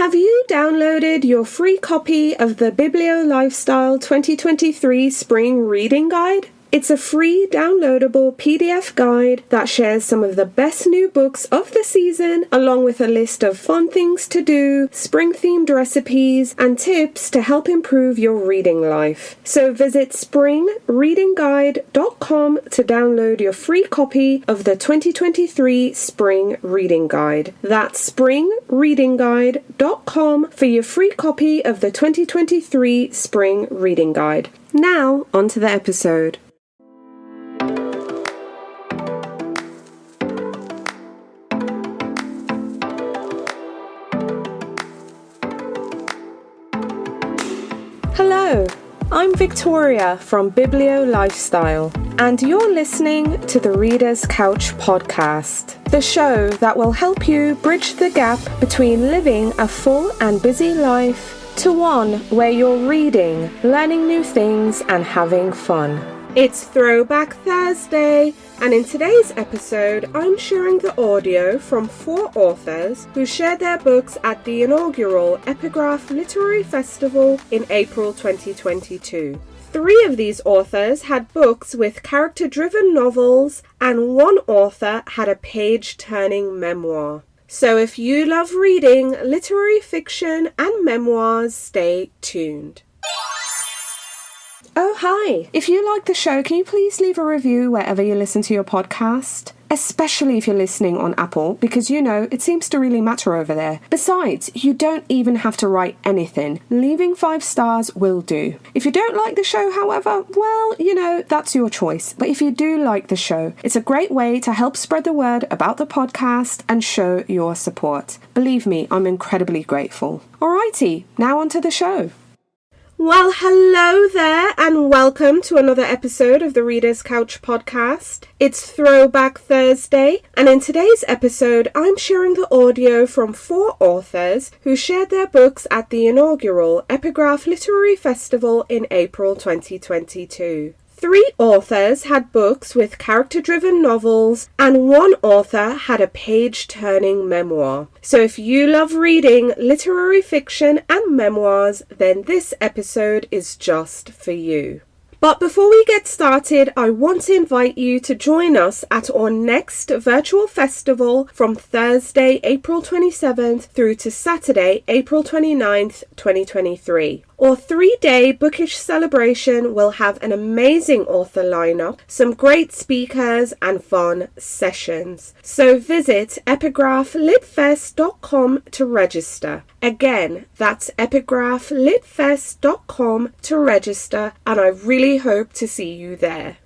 Have you downloaded your free copy of the Biblio Lifestyle 2023 Spring Reading Guide? It's a free downloadable PDF guide that shares some of the best new books of the season, along with a list of fun things to do, spring-themed recipes, and tips to help improve your reading life. So visit springreadingguide.com to download your free copy of the 2023 Spring Reading Guide. That's springreadingguide.com for your free copy of the 2023 Spring Reading Guide. Now, on to the episode. Hello, I'm Victoria from Biblio Lifestyle, and you're listening to the Reader's Couch podcast, the show that will help you bridge the gap between living a full and busy life to one where you're reading, learning new things, and having fun. It's Throwback Thursday, and in today's episode, I'm sharing the audio from 4 authors who shared their books at the inaugural Epigraph Literary Festival in April 2022. 3 of these authors had books with character-driven novels, and 1 author had a page-turning memoir. So if you love reading literary fiction and memoirs, stay tuned. Oh, hi. If you like the show, can you please leave a review wherever you listen to your podcast? Especially if you're listening on Apple, because it seems to really matter over there. Besides, you don't even have to write anything. Leaving 5 stars will do. If you don't like the show, however, well, that's your choice. But if you do like the show, it's a great way to help spread the word about the podcast and show your support. Believe me, I'm incredibly grateful. Alrighty, now on to the show. Well, hello there, and welcome to another episode of the Reader's Couch podcast. It's Throwback Thursday, and in today's episode, I'm sharing the audio from 4 authors who shared their books at the inaugural Epigraph Literary Festival in April 2022. 3 authors had books with character-driven novels, and 1 author had a page-turning memoir. So if you love reading literary fiction and memoirs, then this episode is just for you. But before we get started, I want to invite you to join us at our next virtual festival from Thursday, April 27th through to Saturday, April 29th, 2023. Our 3-day bookish celebration will have an amazing author lineup, some great speakers, and fun sessions. So visit epigraphlitfest.com to register. Again, that's epigraphlitfest.com to register, and I really hope to see you there.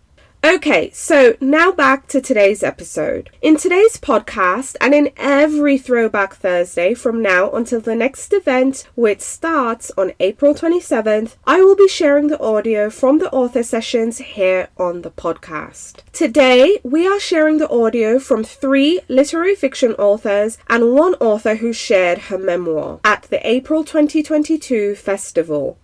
Okay, so now back to today's episode. In today's podcast, and in every Throwback Thursday from now until the next event, which starts on April 27th, I will be sharing the audio from the author sessions here on the podcast. Today, we are sharing the audio from 3 literary fiction authors and 1 author who shared her memoir at the April 2022 festival.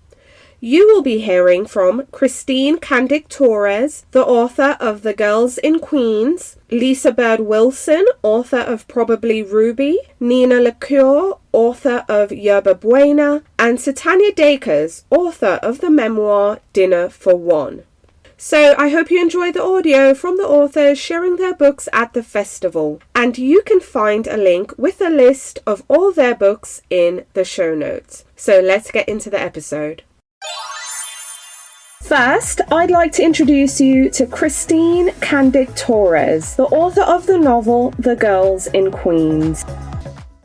You will be hearing from Christine Kandic-Torres, the author of The Girls in Queens, Lisa Bird Wilson, author of Probably Ruby, Nina LaCour, author of Yerba Buena, and Sutanya Dacres, author of the memoir Dinner for One. So I hope you enjoy the audio from the authors sharing their books at the festival, and you can find a link with a list of all their books in the show notes. So let's get into the episode. First, I'd like to introduce you to Christine Kandic-Torres, the author of the novel The Girls in Queens.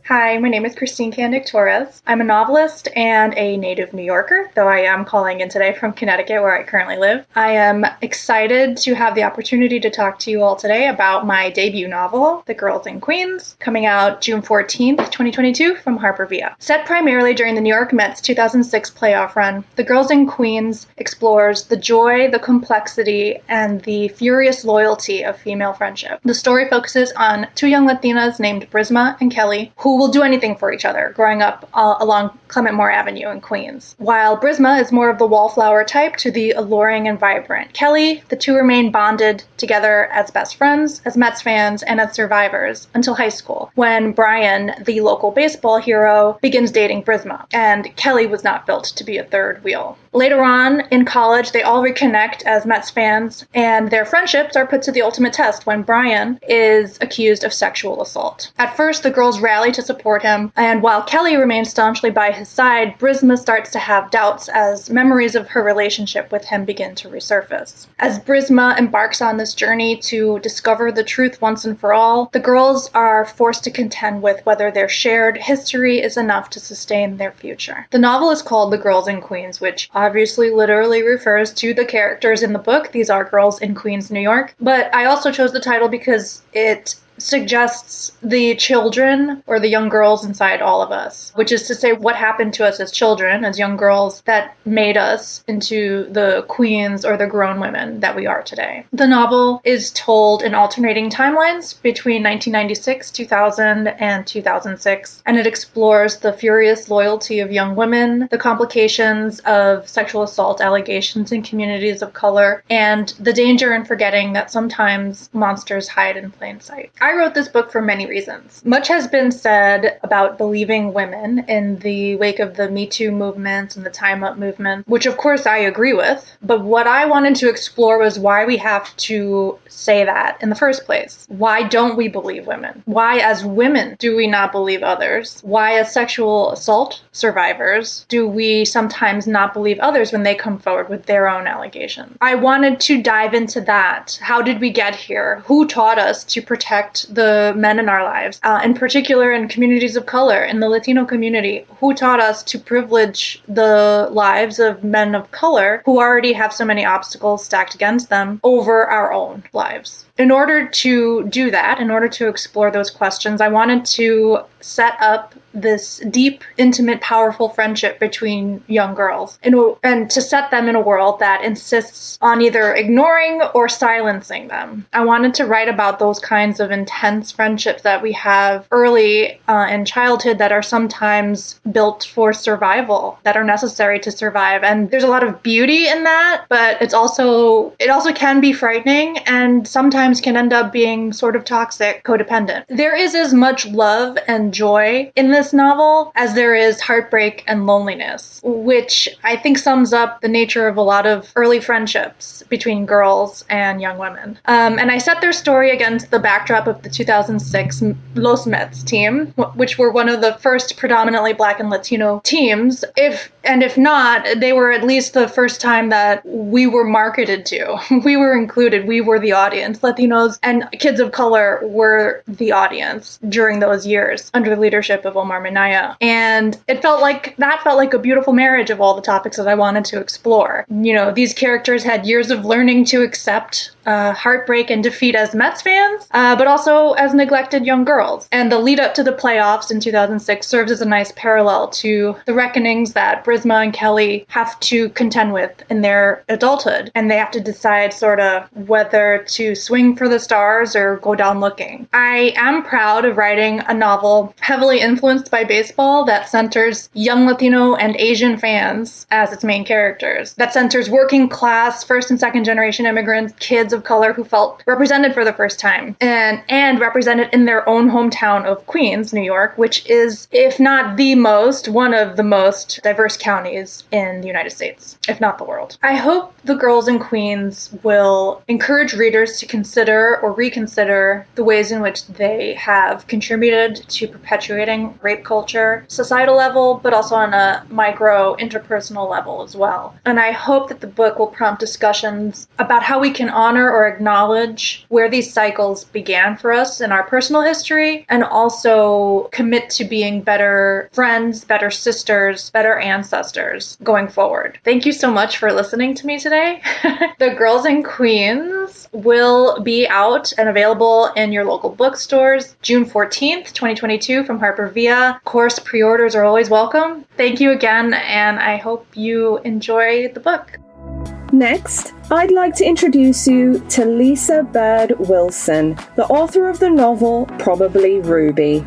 Hi, my name is Christine Kandic-Torres. I'm a novelist and a native New Yorker, though I am calling in today from Connecticut, where I currently live. I am excited to have the opportunity to talk to you all today about my debut novel, The Girls in Queens, coming out June 14th, 2022 from Harper Via. Set primarily during the New York Mets 2006 playoff run, The Girls in Queens explores the joy, the complexity, and the furious loyalty of female friendship. The story focuses on 2 young Latinas named Brisma and Kelly, who who will do anything for each other, growing up along Clement Moore Avenue in Queens. While Brisma is more of the wallflower type to the alluring and vibrant Kelly, the two remain bonded together as best friends, as Mets fans, and as survivors until high school, when Brian, the local baseball hero, begins dating Brisma, and Kelly was not built to be a third wheel. Later on in college, they all reconnect as Mets fans, and their friendships are put to the ultimate test when Brian is accused of sexual assault. At first, the girls rally to support him, and while Kelly remains staunchly by his side, Brisma starts to have doubts as memories of her relationship with him begin to resurface. As Brisma embarks on this journey to discover the truth once and for all, the girls are forced to contend with whether their shared history is enough to sustain their future. The novel is called The Girls in Queens, which obviously literally refers to the characters in the book. These are girls in Queens, New York. But I also chose the title because it suggests the children or the young girls inside all of us, which is to say what happened to us as children, as young girls, that made us into the queens or the grown women that we are today. The novel is told in alternating timelines between 1996, 2000, and 2006, and it explores the furious loyalty of young women, the complications of sexual assault allegations in communities of color, and the danger in forgetting that sometimes monsters hide in plain sight. I wrote this book for many reasons. Much has been said about believing women in the wake of the Me Too movement and the Time Up movement, which of course I agree with, but what I wanted to explore was why we have to say that in the first place. Why don't we believe women? Why as women do we not believe others? Why as sexual assault survivors do we sometimes not believe others when they come forward with their own allegations? I wanted to dive into that. How did we get here? Who taught us to protect the men in our lives, in particular in communities of color, in the Latino community? Who taught us to privilege the lives of men of color who already have so many obstacles stacked against them over our own lives? In order to do that, in order to explore those questions, I wanted to set up this deep, intimate, powerful friendship between young girls, and to set them in a world that insists on either ignoring or silencing them. I wanted to write about those kinds of intense friendships that we have early in childhood that are sometimes built for survival, that are necessary to survive. And there's a lot of beauty in that, but it also can be frightening and sometimes can end up being sort of toxic, codependent. There is as much love and joy in this novel as there is heartbreak and loneliness, which I think sums up the nature of a lot of early friendships between girls and young women. And I set their story against the backdrop of the 2006 Los Mets team, which were one of the first predominantly Black and Latino teams. If not, they were at least the first time that we were marketed to. We were included. We were the audience. Latinos and kids of color were the audience during those years under the leadership of Omar Minaya. And it felt like a beautiful marriage of all the topics that I wanted to explore. You know, these characters had years of learning to accept heartbreak and defeat as Mets fans, but also as neglected young girls. And the lead up to the playoffs in 2006 serves as a nice parallel to the reckonings that Brisma and Kelly have to contend with in their adulthood. And they have to decide sort of whether to swing for the stars or go down looking. I am proud of writing a novel heavily influenced by baseball that centers young Latino and Asian fans as its main characters, that centers working class, first and second generation immigrants, kids of color who felt represented for the first time, and represented in their own hometown of Queens, New York, which is, if not the most, one of the most diverse counties in the United States, if not the world. I hope The Girls in Queens will encourage readers to consider or reconsider the ways in which they have contributed to perpetuating rape culture, societal level, but also on a micro interpersonal level as well. And I hope that the book will prompt discussions about how we can honor or acknowledge where these cycles began for us in our personal history, and also commit to being better friends, better sisters, better ancestors going forward. Thank you so much for listening to me today. The Girls in Queens will be out and available in your local bookstores June 14th, 2022 from Harper Via. Of course, pre-orders are always welcome. Thank you again, and I hope you enjoy the book. Next, I'd like to introduce you to Lisa Bird Wilson, the author of the novel Probably Ruby.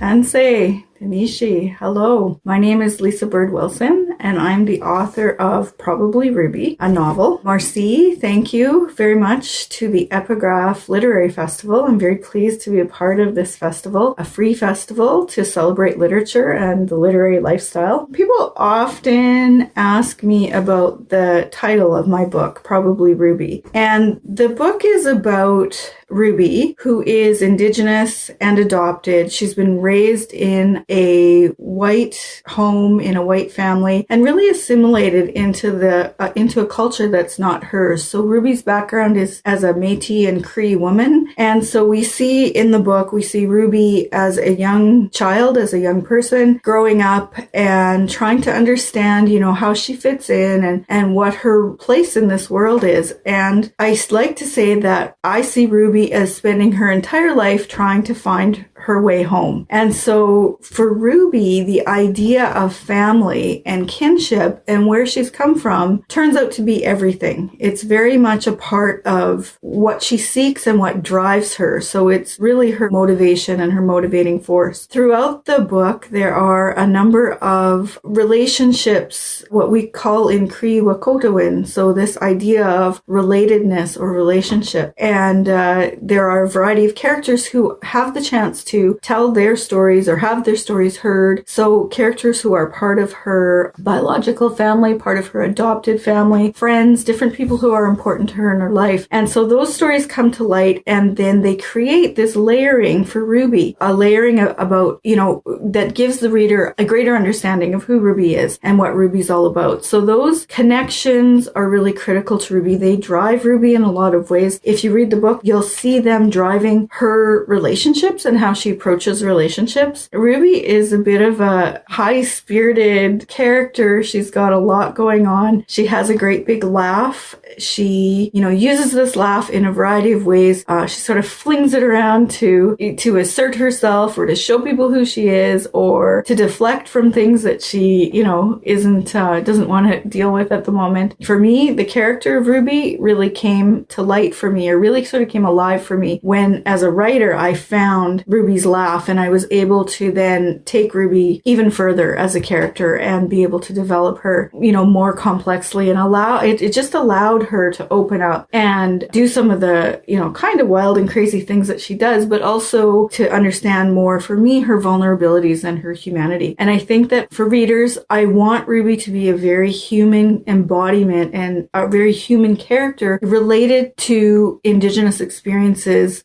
Ansei, Tanishi, hello. My name is Lisa Bird Wilson, and I'm the author of Probably Ruby, a novel. Marcy, thank you very much to the Epigraph Literary Festival. I'm very pleased to be a part of this festival, a free festival to celebrate literature and the literary lifestyle. People often ask me about the title of my book, Probably Ruby. And the book is about Ruby, who is Indigenous and adopted. She's been raised in a white home, in a white family, and really assimilated into a culture that's not hers. So Ruby's background is as a Métis and Cree woman. And so we see in the book, we see Ruby as a young child, as a young person, growing up and trying to understand, how she fits in and what her place in this world is. And I like to say that I see Ruby as spending her entire life trying to find her way home. And so for Ruby, the idea of family and kinship and where she's come from turns out to be everything. It's very much a part of what she seeks and what drives her. So it's really her motivation and her motivating force. Throughout the book, there are a number of relationships, what we call in Cree Wakotowin. So this idea of relatedness or relationship. And there are a variety of characters who have the chance to tell their stories or have their stories heard. So characters who are part of her biological family, part of her adopted family, friends, different people who are important to her in her life. And so those stories come to light, and then they create this layering for Ruby, a layering about, that gives the reader a greater understanding of who Ruby is and what Ruby's all about. So those connections are really critical to Ruby. They drive Ruby in a lot of ways. If you read the book, you'll see them driving her relationships and how she approaches relationships. Ruby is a bit of a high-spirited character. She's got a lot going on. She has a great big laugh. She, uses this laugh in a variety of ways. She sort of flings it around to assert herself or to show people who she is or to deflect from things that she, doesn't want to deal with at the moment. For me, the character of Ruby really came to light for me, or really sort of came alive for me when, as a writer, I found Ruby's laugh, and I was able to then take Ruby even further as a character and be able to develop her, more complexly, and it just allowed her to open up and do some of the, kind of wild and crazy things that she does, but also to understand more, for me, her vulnerabilities and her humanity. And I think that for readers, I want Ruby to be a very human embodiment and a very human character related to Indigenous experiences,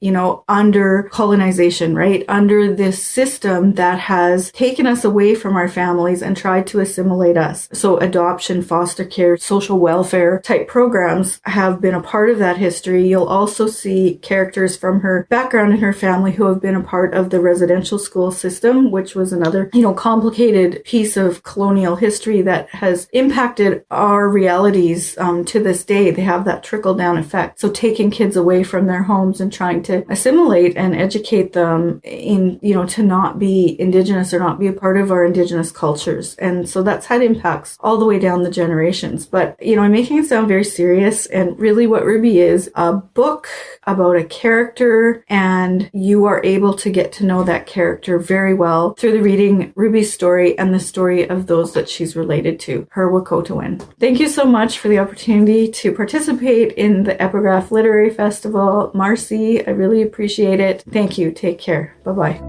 under colonization, right? Under this system that has taken us away from our families and tried to assimilate us. So adoption, foster care, social welfare type programs have been a part of that history. You'll also see characters from her background in her family who have been a part of the residential school system, which was another, complicated piece of colonial history that has impacted our realities to this day. They have that trickle-down effect. So taking kids away from their homes and trying to assimilate and educate them in, to not be Indigenous or not be a part of our Indigenous cultures. And so that's had impacts all the way down the generations. But, I'm making it sound very serious, and really what Ruby is, a book about a character, and you are able to get to know that character very well through the reading Ruby's story and the story of those that she's related to, her Wakotowin. Thank you so much for the opportunity to participate in the Epigraph Literary Festival. Marcy, I really appreciate it. Thank you. Take care. Bye-bye.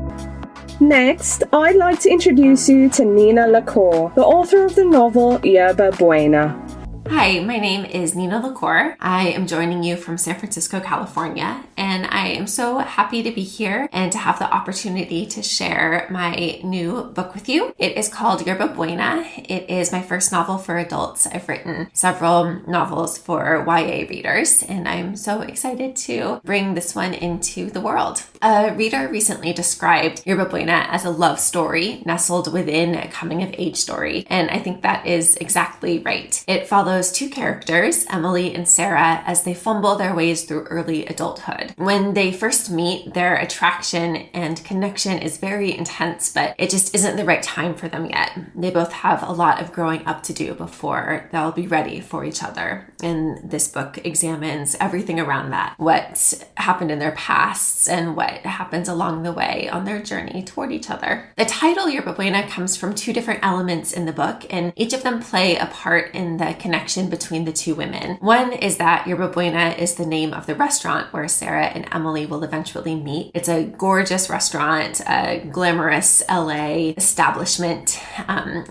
Next, I'd like to introduce you to Nina LaCour, the author of the novel Yerba Buena. Hi, my name is Nina LaCour. I am joining you from San Francisco, California, and I am so happy to be here and to have the opportunity to share my new book with you. It is called Yerba Buena. It is my first novel for adults. I've written several novels for YA readers, and I'm so excited to bring this one into the world. A reader recently described Yerba Buena as a love story nestled within a coming-of-age story, and I think that is exactly right. It follows two characters, Emily and Sarah, as they fumble their ways through early adulthood. When they first meet, their attraction and connection is very intense, but it just isn't the right time for them yet. They both have a lot of growing up to do before they'll be ready for each other. And this book examines everything around that, what happened in their pasts and what happens along the way on their journey toward each other. The title Yerba Buena comes from two different elements in the book, and each of them play a part in the connection between the two women. One is that Yerba Buena is the name of the restaurant where Sarah and Emily will eventually meet. It's a gorgeous restaurant, a glamorous LA establishment.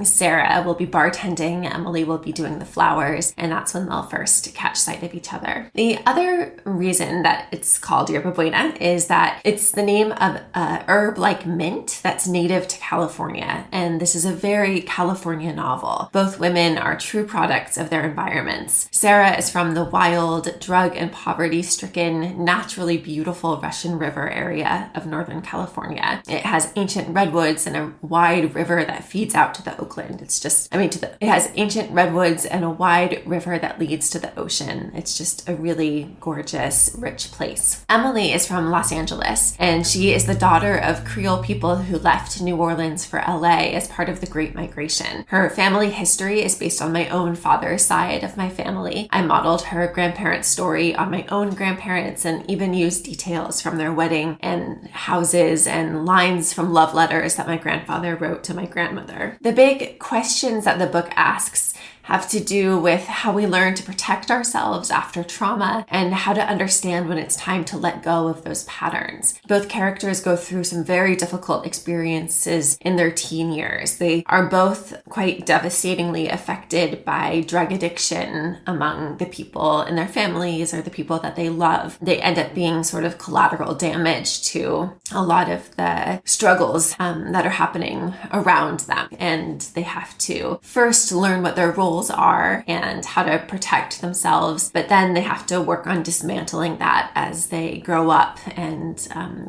Sarah will be bartending, Emily will be doing the flowers, and that's when they'll first catch sight of each other. The other reason that it's called Yerba Buena is that it's the name of a herb like mint that's native to California, and this is a very California novel. Both women are true products of their environments. Sarah is from the wild, drug and poverty-stricken, naturally beautiful Russian River area of Northern California. It has ancient redwoods and a wide river that feeds out to the Oakland. It has ancient redwoods and a wide river that leads to the ocean. It's just a really gorgeous, rich place. Emily is from Los Angeles, and she is the daughter of Creole people who left New Orleans for LA as part of the Great Migration. Her family history is based on my own father's side of my family. I modeled her grandparents' story on my own grandparents and even used details from their wedding and houses and lines from love letters that my grandfather wrote to my grandmother. The big questions that the book asks have to do with how we learn to protect ourselves after trauma and how to understand when it's time to let go of those patterns. Both characters go through some very difficult experiences in their teen years. They are both quite devastatingly affected by drug addiction among the people in their families or the people that they love. They end up being sort of collateral damage to a lot of the struggles that are happening around them. And they have to first learn what their roles are and how to protect themselves, but then they have to work on dismantling that as they grow up and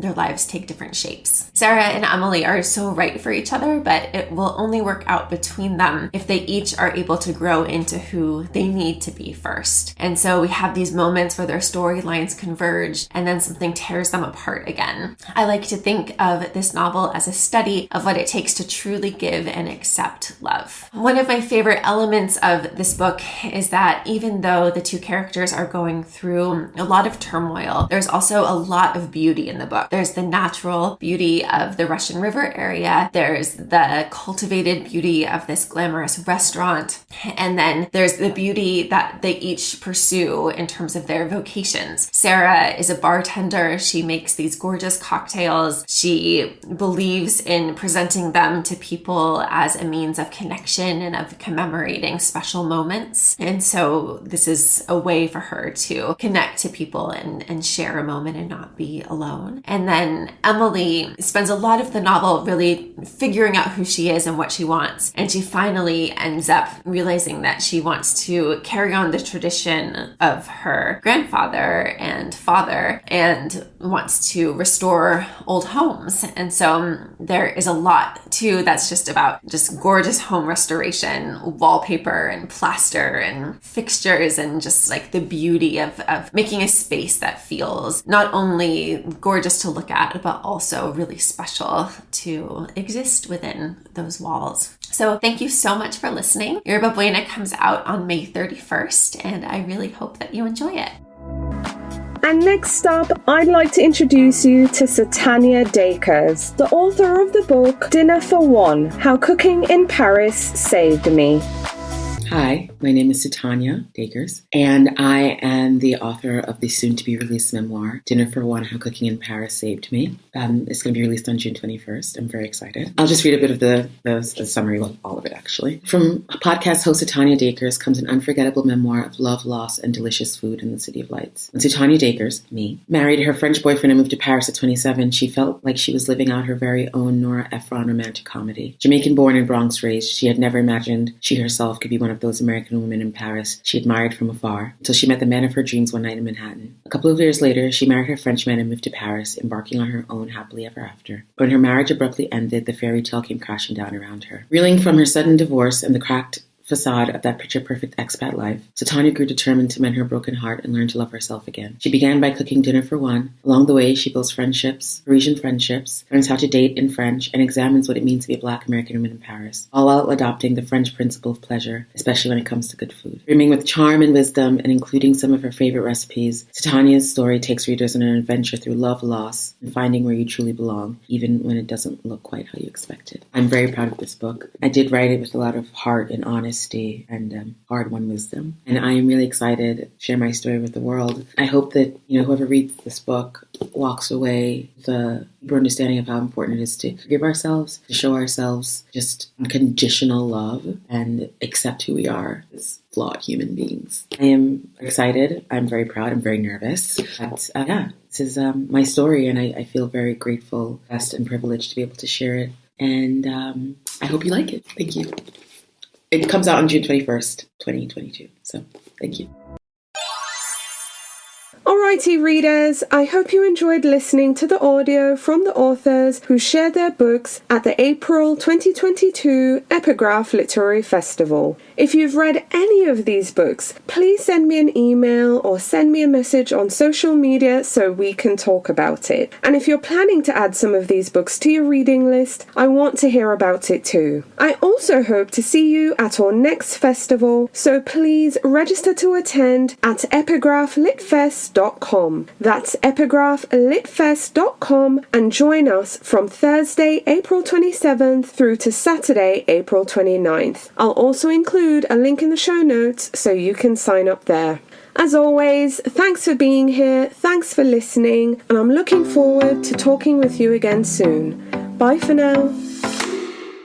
their lives take different shapes. Sarah and Emily are so right for each other, but it will only work out between them if they each are able to grow into who they need to be first. And so we have these moments where their storylines converge and then something tears them apart again. I like to think of this novel as a study of what it takes to truly give and accept love. One of my favorite elements of this book is that even though the two characters are going through a lot of turmoil, there's also a lot of beauty in the book. There's the natural beauty of the Russian River area. There's the cultivated beauty of this glamorous restaurant. And then there's the beauty that they each pursue in terms of their vocations. Sarah is a bartender. She makes these gorgeous cocktails. She believes in presenting them to people as a means of connection and of commemorating special moments. And so this is a way for her to connect to people and share a moment and not be alone. And then Emily spends a lot of the novel really figuring out who she is and what she wants. And she finally ends up realizing that she wants to carry on the tradition of her grandfather and father and wants to restore old homes. And so there is a lot too that's just about just gorgeous home restoration, wallpaper and plaster and fixtures, and just like the beauty of making a space that feels not only gorgeous to look at, but also really special to exist within those walls. So thank you so much for listening. Yerba Buena comes out on May 31st, and I really hope that you enjoy it. And next up, I'd like to introduce you to Sutanya Dacres, the author of the book Dinner for One: How Cooking in Paris Saved Me. Hi, my name is Sutanya Dacres, and I am the author of the soon-to-be-released memoir, Dinner for One: How Cooking in Paris Saved Me. It's going to be released on June 21st. I'm very excited. I'll just read a bit of the summary of all of it, actually. From podcast host Sutanya Dacres comes an unforgettable memoir of love, loss, and delicious food in the City of Lights. When Sutanya Dacres, me, married her French boyfriend and moved to Paris at 27, she felt like she was living out her very own Nora Ephron romantic comedy. Jamaican-born and Bronx-raised, she had never imagined she herself could be one of those American women in Paris she admired from afar, until she met the man of her dreams one night in Manhattan. A couple of years later, she married her Frenchman and moved to Paris, embarking on her own happily ever after. But when her marriage abruptly ended, the fairy tale came crashing down around her. Reeling from her sudden divorce and the cracked facade of that picture-perfect expat life, Sutanya grew determined to mend her broken heart and learn to love herself again. She began by cooking dinner for one. Along the way, she builds friendships, Parisian friendships, learns how to date in French, and examines what it means to be a Black American woman in Paris, all while adopting the French principle of pleasure, especially when it comes to good food. Brimming with charm and wisdom and including some of her favorite recipes, Sutanya's story takes readers on an adventure through love, loss, and finding where you truly belong, even when it doesn't look quite how you expected. I'm very proud of this book. I did write it with a lot of heart and honesty and hard-won wisdom. And I am really excited to share my story with the world. I hope that, whoever reads this book walks away with a deeper understanding of how important it is to forgive ourselves, to show ourselves just unconditional love, and accept who we are as flawed human beings. I am excited. I'm very proud. I'm very nervous. But this is my story, and I feel very grateful, blessed, and privileged to be able to share it. And I hope you like it. Thank you. It comes out on June 21st, 2022. So thank you. Alrighty readers, I hope you enjoyed listening to the audio from the authors who shared their books at the April 2022 Epigraph Literary Festival. If you've read any of these books, please send me an email or send me a message on social media so we can talk about it. And if you're planning to add some of these books to your reading list, I want to hear about it too. I also hope to see you at our next festival, so please register to attend at epigraphlitfest.com. That's epigraphlitfest.com and join us from Thursday, April 27th through to Saturday, April 29th. I'll also include a link in the show notes so you can sign up there. As always, thanks for being here, thanks for listening, and I'm looking forward to talking with you again soon. Bye for now.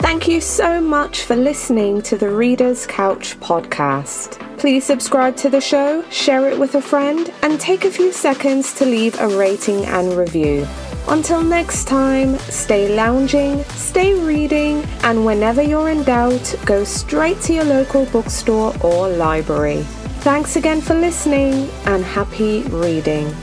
Thank you so much for listening to the Reader's Couch podcast. Please subscribe to the show, share it with a friend, and take a few seconds to leave a rating and review. Until next time, stay lounging, stay reading, and whenever you're in doubt, go straight to your local bookstore or library. Thanks again for listening, and happy reading.